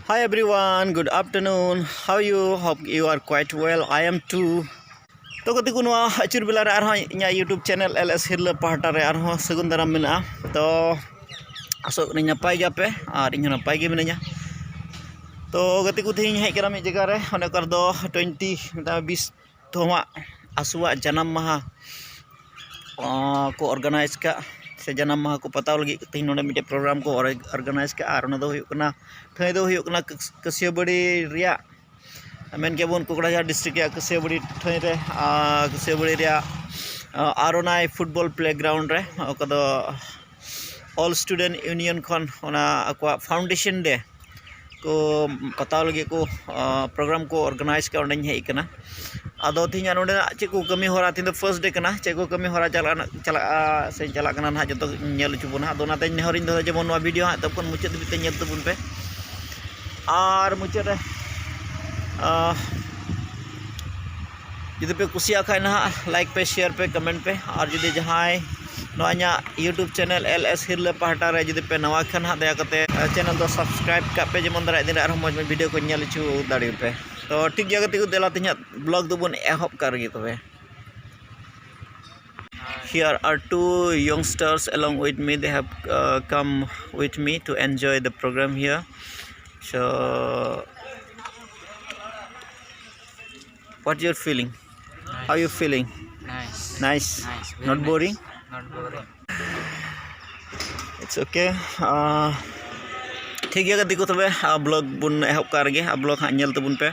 Hi everyone, good afternoon. How are you? Hope you are quite well. I am too. तो कति कुनवा अचुर बेला रे आरहा इnya YouTube channel LS Hirla pahata re arha sagun daram mena तो asok ni napai ge ape ar inya napai ge menanya तो गति को थी hedge करा मिद जगह रे ओने कर दो 20 थोमा आसुआ जन्म माहा को ऑर्गेनाइज का से जन्म माहा को पता लगी तीन नोडे मिटे प्रोग्राम को ऑर्गेनाइज का आर दो हुयुक कना थई दो हुयुक कना कसियाबड़ी रिया मेन के बन कोकड़ाझार डिस्ट्रिक्ट या कसियाबड़ी थई रे कसियाबड़ी रिया आरोनाई फुटबॉल प्लेग्राउंड रे ओकदो ऑल स्टूडेंट यूनियन खन ओना अक्वा फाउंडेशन डे को पता लगे को प्रोग्राम को ऑर्गेनाइज का ओंडे हेज कना आदो तीन नोडे चे को कमी होरा तीन फर्स्ट डे कना चे को कमी होरा चला से चला कना ना जतो नेल चुबना आदो नाते नेहरिन दो जेमन नो वीडियो हा तब मुचाद बिते नेल तबुन पे आर मुचाद रे जुदी पे कुसिया खाय ना लाइक पे शेयर पे कमेंट पे और जुदी जहाय नोया यूट्यूब चैनल LS हिरले पहाटा रे जुदी पे नवा खान हा दया कते चैनल दो सब्सक्राइब का पे जेमन दारा दिन आर मज में वीडियो को नेल चु दाड़ी पे तो ठीक जगह तिको देला तिnya ब्लॉग दो बन एहब कर गे तबे Here are two youngsters along with me. They have come with me to enjoy the program here. So what you're feeling? Nice. How you feeling? Nice. Nice. Very Not nice. boring? Not boring. It's okay. ठीक है दिको तबे blog बुन एहब कर गे blog हा nail तबुन पे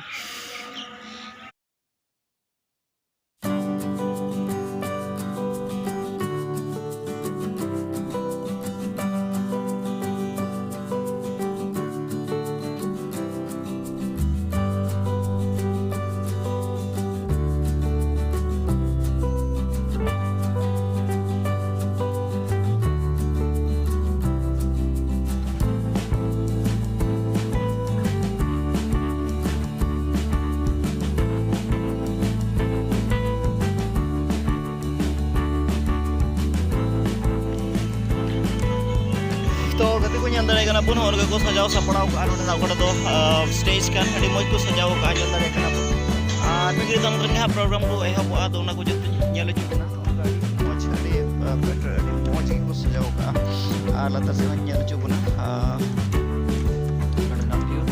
तो गति को ñan dare kana pun orga ko sajao sapड़ाव का नोने ना कोटा दो स्टेज का अडी मज को सजाओ का ñan dare kana आ मिगिर दम रंगा प्रोग्राम को एहब आ दोना को जत ñelo ci ना मज अडी बेटर अडी मज को सजाओ का आ लता से ñelo ci बना नोने ना पियो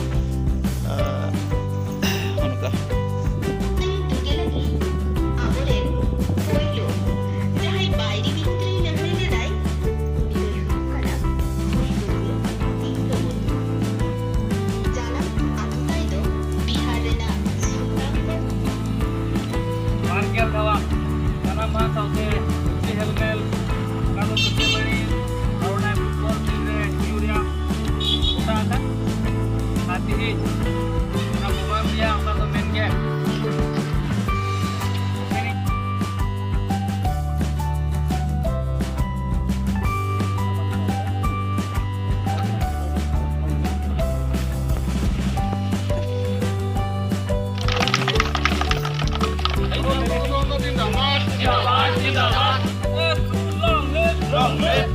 उनका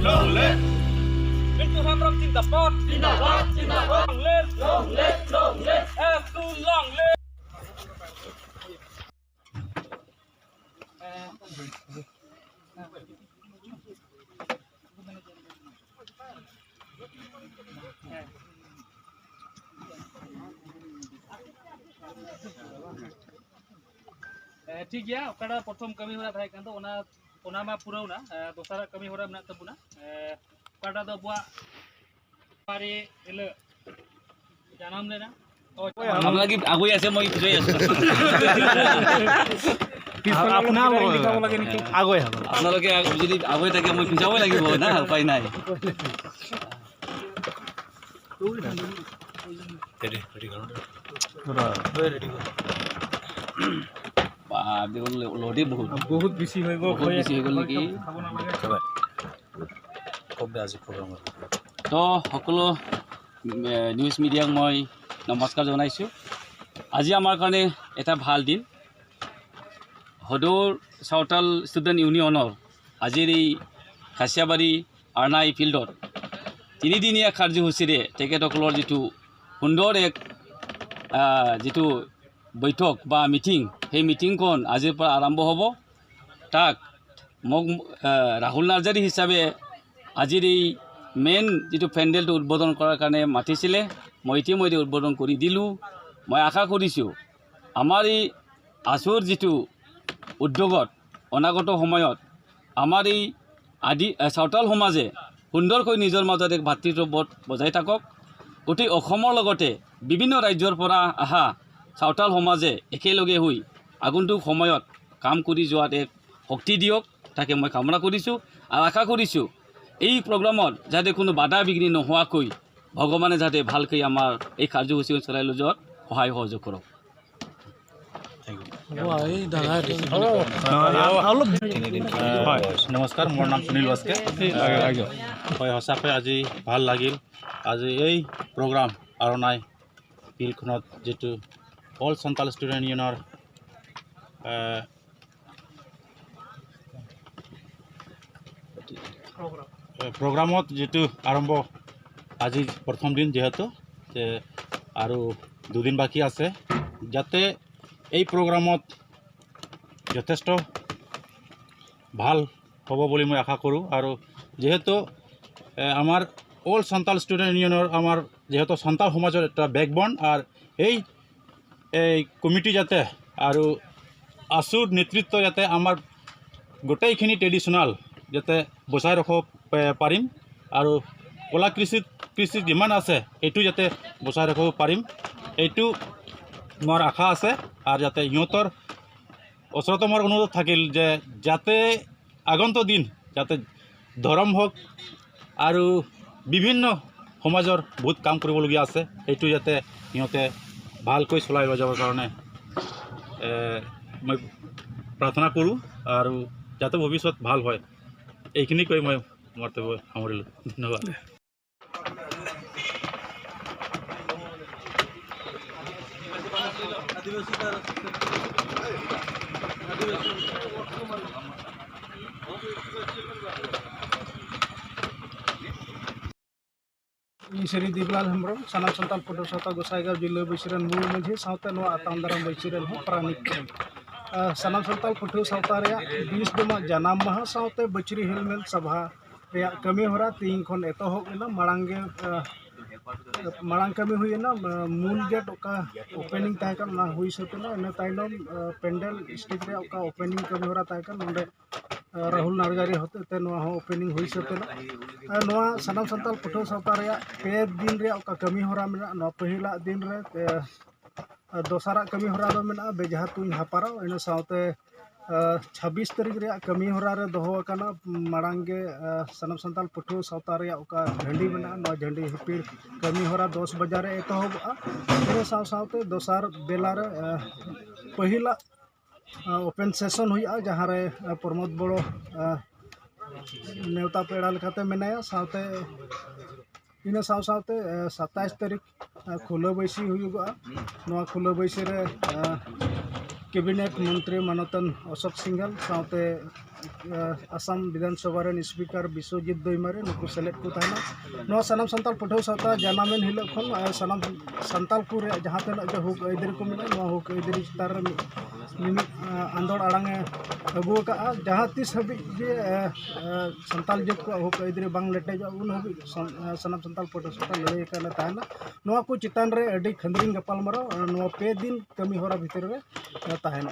Long live. Into Hamram Zindabad. Zindabad. Long live. Long live. Long live. ठीक है ओकड़ा प्रथम कमी होरा थाय कान तो ओना मा पुरावना दोसारा कमी होरा मना तबुना ओकड़ा दो बुआ पारे एले जानम लेना हम लगी आगुई আছে মই পিছই আছো আপনা লিখাব লাগে নেকি আগুই হবে আপোনালোকে যদি আগুই থাকে মই পিছাবই লাগিব না উপায় নাই রেডি করো রেডি করো लोडी बहुत बेसि हो गल नेকি तो सकलो निউজ মিডিয়াক মই नमस्कार जनाइছো আজি आमार कारणे एटा ভাল दिन हदौर सावताल स्टूडेंट यूनियनर आजिर खासियाबाड़ी आरनाई फिल्डर 3 दिनिया कार्यसूचीरे तेखेतসকলৰ जितु সুন্দৰ এক যিটো বৈঠক বা মিটিং, সেই মিটিংখন আজিৰ পৰা আৰম্ভ হ'ব। তাক মোক ৰাহুল নাৰ্জাৰী হিচাপে আজিৰ এই মেইন যিটো পেণ্ডেলটো উদ্বোধন কৰাৰ কাৰণে মাতিছিলে। মই ইতিমধ্যে উদ্বোধন কৰি দিলোঁ। মই আশা কৰিছোঁ আমাৰ এই আছুৰ যিটো উদ্যোগত অনাগত সময়ত আমাৰ এই চাওতাল সমাজে সুন্দৰকৈ নিজৰ মাজত এক ভাতৃত্ববোধ বজাই থাকক। গোটেই অসমৰ লগতে বিভিন্ন ৰাজ্যৰ পৰা অহা চাওতাল সমাজে একেলগে হৈ আগন্তুক সময়ত কাম কৰি যোৱাত এক শক্তি দিয়ক, তাকে মই কামনা কৰিছোঁ। আৰু আশা কৰিছোঁ এই প্ৰগ্ৰামত যাতে কোনো বাধা বিঘ্নি নোহোৱাকৈ ভগৱানে যাতে ভালকৈ আমাৰ এই কাৰ্যসূচী চলাই লৈ যোৱাত সহায় সহযোগ কৰক। নমস্কাৰ, মোৰ নাম সুনীল বাস্কে। হয়, সঁচাকৈ আজি ভাল লাগিল। আজি এই প্ৰগ্ৰাম আৰণাই ফিল্ডখনত যিটো অল সান্তাল ষ্টুডেণ্ট ইউনিয়নৰ প্ৰগ্ৰামত যিটো আৰম্ভ আজি প্ৰথম দিন, যিহেতু আৰু দুদিন বাকী আছে, যাতে এই প্ৰগ্ৰামত যথেষ্ট ভাল হ'ব বুলি মই আশা কৰোঁ। আৰু যেহেতু আমাৰ অল সান্তাল ষ্টুডেণ্ট ইউনিয়নৰ আমাৰ যেহেতু সান্তাল সমাজৰ এটা বেকবন, আৰু এই কমিটি যাতে আৰু আছুৰ নেতৃত্ব যাতে আমাৰ গোটেইখিনি ট্ৰেডিশ্যনেল যাতে বচাই ৰাখিব পাৰিম, আৰু কলা কৃষি যিমান আছে এইটো যাতে বচাই ৰাখিব পাৰিম, এইটো মোৰ আশা আছে। আৰু যাতে সিহঁতৰ ওচৰতো মোৰ অনুৰোধ থাকিল যে যাতে আগন্তুক দিন যাতে ধৰ্ম হওক আৰু বিভিন্ন সমাজৰ বহুত কাম কৰিবলগীয়া আছে, এইটো যাতে সিহঁতে ভালকৈ চলাই লৈ যাবৰ কাৰণে মই প্ৰাৰ্থনা কৰোঁ, আৰু যাতে ভৱিষ্যত ভাল হয়। এইখিনি কৈ মই বক্তব্য সামৰিলোঁ। ধন্যবাদ। Seri Diblan Hembrom, Sanam Santal Putus Sata Gosaigaw Jillo Bisiran Mulu Mujhi, Sauta Noa Atandaram Bisiran Ho Pranik. Sanam Santal Putus Sautaria, Bis Duma Janam Maha Sauta Bachiri Hilmel Sabha, Kami Hora, Ting Kon Etoho, Marang Kami Huyana, Moon Gate Oka, opening Takan, Hui Sotuna, and a Tainum, Pendel, Stigre Oka, opening Kami Hora Takan, Rahul Narjari Hotel Noa opening Hui Sotuna. Noa Sanam Santal Putus Sautaria, Ped Dinre Oka Kami Hora Mina, No Pahila Dinre, Dosara Kami Hora Mina, Bejahatun Hapara, and a Saute. 26 तारीख रे कमी होरा रे दोहो कना मांगे सनम संताल पुठू सावता रे ओका झंडी बना नो झंडी हिपीर कमी होरा 10 बजे रे एतोहबा रे साव सावते दोसार बेला रे पहिला ओपन सेशन हुआ जहाँ रे प्रमोद बड़ो नेवता पेड़ा लेकाते मेनाया सावते इन साव सावते 27 तारीख खुला बैसी हुआ नो खुला बैसी रे कैबिनेट मंत्री मानतन अशोक सिंघल सावते आसाम विधानसभा रे स्पीकर विश्वजीत दैमारे नुकु सेलेक्ट को थाना नो सनम संताल पुठौ सावता जनामेन हिलो खन सनम संताल को रे जहां तक जो हुक ऐदर को मिला नो हुक ऐदर स्टार आंदोड़ आड़ांगे अगुआ का जहां तीस हबी जे संताल जग को हुक ऐदर बांग लेटे जो उन हबी सनम संताल पुठौ सावता लड़ाई का थाना नो को चितान रे अडी खंदरिंग गपाल मारो नो पे दिन कमी होरा भीतर रे ताहेन।